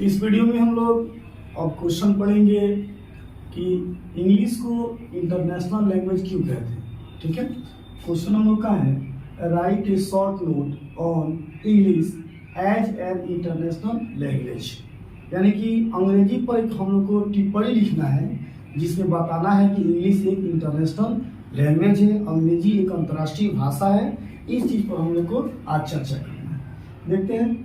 इस वीडियो में हम लोग अब क्वेश्चन पढ़ेंगे कि इंग्लिश को इंटरनेशनल लैंग्वेज क्यों कहते हैं। ठीक है, क्वेश्चन हम लोग का है write a short note on English as an international language, यानी कि अंग्रेजी पर एक हम लोग को टिप्पणी लिखना है जिसमें बताना है कि इंग्लिश एक इंटरनेशनल लैंग्वेज है, अंग्रेजी एक अंतर्राष्ट्रीय भाषा है। इस चीज पर हम लोग को आज चर्चा करना है। देखते हैं,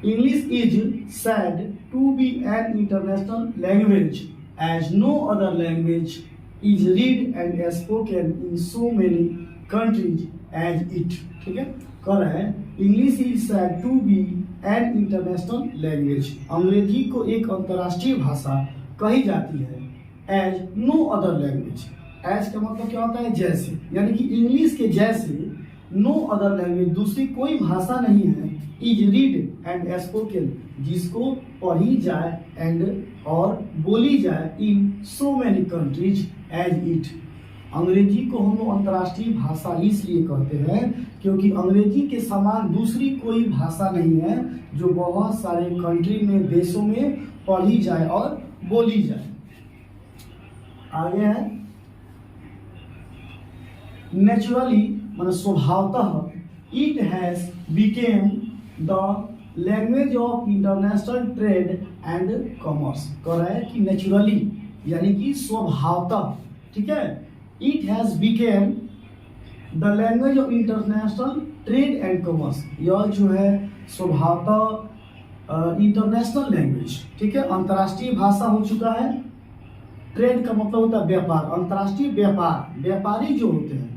English is said to be an international language as no other language is read and spoken in so many countries as it। ठीक है, कह रहा है English is said to be an international language, अंग्रेजी को एक अंतर्राष्ट्रीय भाषा कही जाती है as no other language। as का मतलब क्या होता है? जैसे, यानी कि इंग्लिश के जैसे नो अदर लैंग्वेज, दूसरी कोई भाषा नहीं है, इज रीड एंड स्पोकन, जिसको पढ़ी जाए एंड और बोली जाए in so many countries as it. अंग्रेजी को हम लोग अंतर्राष्ट्रीय भाषा इसलिए कहते हैं क्योंकि अंग्रेजी के समान दूसरी कोई भाषा नहीं है जो बहुत सारे कंट्री में, देशों में पढ़ी जाए और बोली जाए। आगे है नेचुरली, मतलब स्वभावतः, it has became the language of international trade and commerce. कह रहा है कि नेचुरली यानी कि स्वभावतः, ठीक है, it has became the language of international trade and commerce. यह जो है स्वभावतः इंटरनेशनल लैंग्वेज, ठीक है, अंतर्राष्ट्रीय भाषा हो चुका है। ट्रेड का मतलब होता है व्यापार, अंतर्राष्ट्रीय व्यापार, व्यापारी जो होते हैं।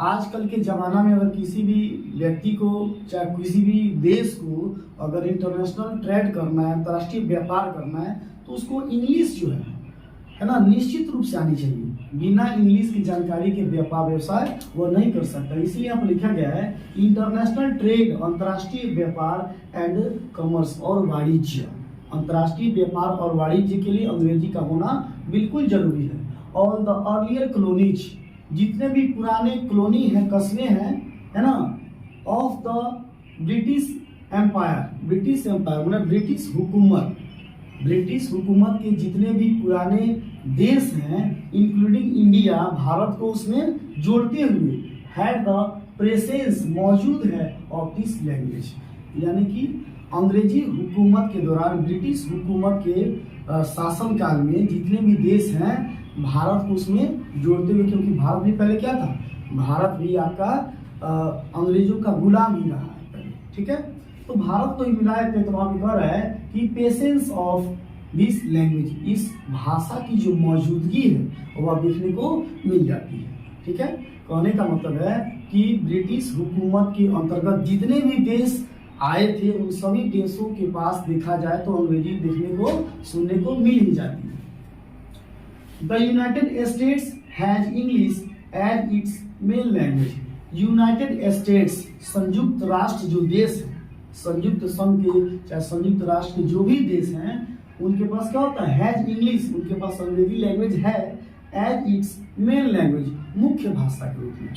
आजकल के ज़माना में अगर किसी भी व्यक्ति को, चाहे किसी भी देश को अगर इंटरनेशनल ट्रेड करना है, अंतर्राष्ट्रीय व्यापार करना है, तो उसको इंग्लिश जो है ना, निश्चित रूप से आनी चाहिए। बिना इंग्लिश की जानकारी के व्यापार व्यवसाय वो नहीं कर सकता। इसलिए यहाँ पर लिखा गया है इंटरनेशनल ट्रेड, अंतर्राष्ट्रीय व्यापार एंड कॉमर्स, और वाणिज्य। अंतर्राष्ट्रीय व्यापार और वाणिज्य के लिए अंग्रेजी का होना बिल्कुल जरूरी है। और द अर्लियर कॉलोनीज, जितने भी पुराने कॉलोनी हैं, कस्बे हैं, है ना, of the British Empire, British Empire मतलब ब्रिटिश हुकूमत, ब्रिटिश हुकूमत के जितने भी पुराने देश हैं, इंक्लूडिंग इंडिया, भारत को उसमें जोड़ते हुए, हैड द प्रेजेंस, मौजूद है, ऑफ दिस लैंग्वेज, यानी कि अंग्रेजी हुकूमत के दौरान, ब्रिटिश हुकूमत के शासन काल में जितने भी देश हैं, भारत को उसमें जोड़ते हुए, क्योंकि भारत भी पहले क्या था, भारत भी आपका अंग्रेजों का गुलाम ही रहा है पहले। ठीक है, तो भारत को ही मिलाए थे। तो वहां पे कह रहा है कि पेशेंस ऑफ दिस लैंग्वेज, इस भाषा की जो मौजूदगी है वह देखने को मिल जाती है। ठीक है, कहने का मतलब है कि ब्रिटिश हुकूमत के अंतर्गत जितने भी देश आए थे, उन सभी देशों के पास देखा जाए तो अंग्रेजी देखने को, सुनने को मिल ही जाती है। The United States has English as its main language। United states, संयुक्त राष्ट्र जो देश है, संयुक्त संघ के चाहे संयुक्त राष्ट्र के जो भी देश हैं, उनके पास क्या होता है, हैज इंग्लिश, उनके पास अंग्रेजी लैंग्वेज है, एज इट्स मेन लैंग्वेज, मुख्य भाषा के रूप में।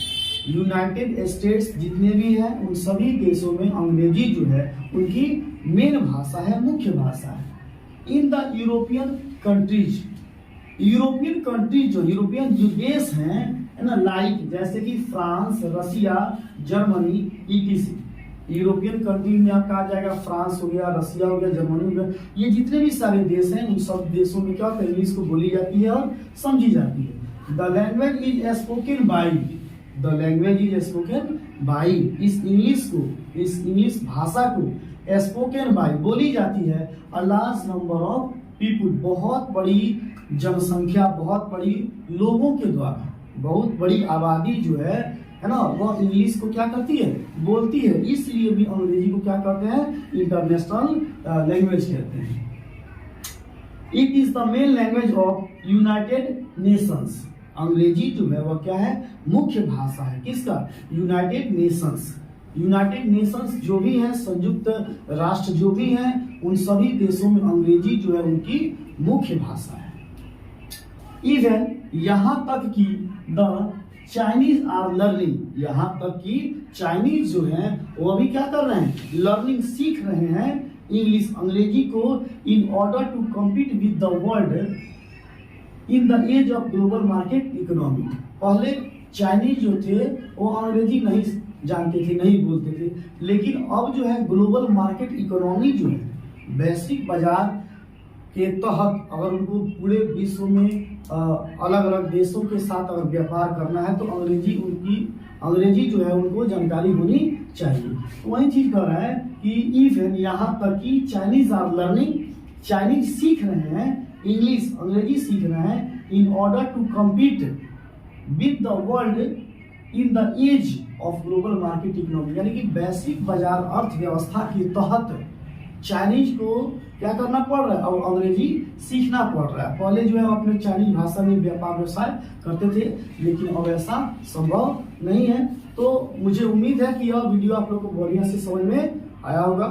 यूनाइटेड स्टेट्स जितने भी हैं, उन सभी देशों में अंग्रेजी जो है उनकी मेन भाषा है, मुख्य भाषा है। In the European countries, European countries जो यूरोपियन जो देश हैं, है ना, लाइक जैसे कि फ्रांस, रसिया, जर्मनी, ईटीसी। यूरोपियन कंट्री में आपका आ जाएगा फ्रांस हो गया, रसिया हो गया, जर्मनी हो गया, ये जितने भी सारे देश हैं, उन सब देशों में क्या होता है, इंग्लिश को बोली जाती है और समझी जाती है। The language is spoken by, the language is spoken by, इस इंग्लिश को, इस इंग्लिश भाषा को स्पोकन बाई, बोली जाती है a large number of people, बहुत बड़ी जनसंख्या, बहुत बड़ी लोगों के द्वारा, बहुत बड़ी आबादी जो है ना, वह इंग्लिश को क्या करती है, बोलती है। इसलिए भी अंग्रेजी को क्या कहते हैं, इंटरनेशनल लैंग्वेज कहते हैं। It is the main language of United Nations, अंग्रेजी जो है वह क्या है, मुख्य भाषा है किसका, यूनाइटेड नेशंस। यूनाइटेड नेशंस जो भी है, संयुक्त राष्ट्र जो भी हैं, उन सभी देशों में अंग्रेजी जो है उनकी मुख्य भाषा है। इवन यहाँ तक कि द चाइनीज आर लर्निंग, यहाँ तक कि चाइनीज जो है वो अभी क्या कर रहे हैं, लर्निंग, सीख रहे हैं इंग्लिश अंग्रेजी को in order to compete with the world in the age of global market economy. पहले चाइनीज जो थे वो अंग्रेजी नहीं जानते थे, नहीं बोलते थे, लेकिन अब जो है ग्लोबल मार्केट इकोनॉमी जो है वैश्विक बाजार के तहत अगर उनको पूरे विश्व में अलग अलग देशों के साथ अगर व्यापार करना है तो अंग्रेजी जो है उनको जानकारी होनी चाहिए। तो वही चीज कर रहा है कि इवन यहाँ तक कि चाइनीज आर लर्निंग, चाइनीज सीख रहे हैं इंग्लिश अंग्रेजी सीख रहे हैं in order to compete with the world in the age of global market economy, यानी कि वैश्विक बाजार अर्थव्यवस्था के तहत चाइनीज को क्या करना पड़ रहा है, अब अंग्रेजी सीखना पड़ रहा है। पहले जो है अपने चाइनीज भाषा में व्यापार व्यवसाय करते थे, लेकिन अब ऐसा संभव नहीं है। तो मुझे उम्मीद है कि यह वीडियो आप लोग को बढ़िया से समझ में आया होगा।